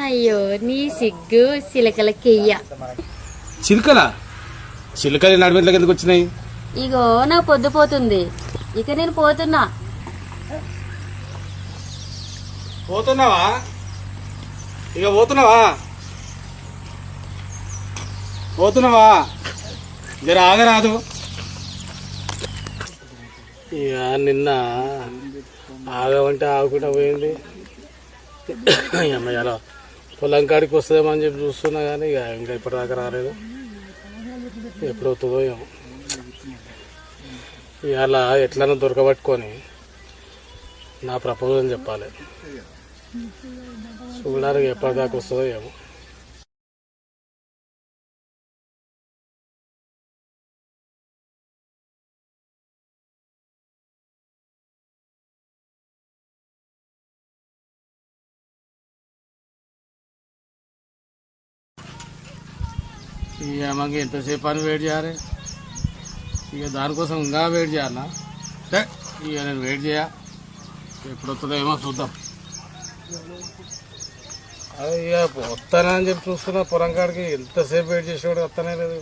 అయ్యో నీ సిగ్గు సిలకలకెయ్య. చిలుకల చిలుకలు నడిమిట్లకి ఎందుకు వచ్చినాయి? ఇగో నా పొద్దుపోతుంది, ఇక నేను పోతున్నా. పోతున్నావా? ఇక పోతున్నావా? పోతున్నావా? జర ఆగరాదు. ఇక నిన్న ఆగమంటే ఆగకుండా పోయింది. అమ్మాయి అలా పొలం కాడికి వస్తుందేమో అని చెప్పి చూస్తున్నా కానీ ఇక ఇంకా ఇప్పటిదాకా రాలేదు. ఎప్పుడు అవుతుందో ఏమో. ఇవాళ ఎట్లన్నా దొరకబట్టుకొని నా ప్రపోజల్ చెప్పాలి. చూడడానికి ఎప్పటిదాకా వస్తుందో ఏమో. ఇక మాకు ఎంతసేపు అని వెయిట్ చేయాలి? ఇక దానికోసం ఇంకా వెయిట్ చేయాలన్నా? ఇక నేను వెయిట్ చేయ, ఎప్పుడు వస్తుందో ఏమో చూద్దాం. అది ఇక వస్తానని చెప్పి చూస్తున్నా పొలం కాడికి. ఎంతసేపు వెయిట్ చేసేవాడు వస్తానే లేదు.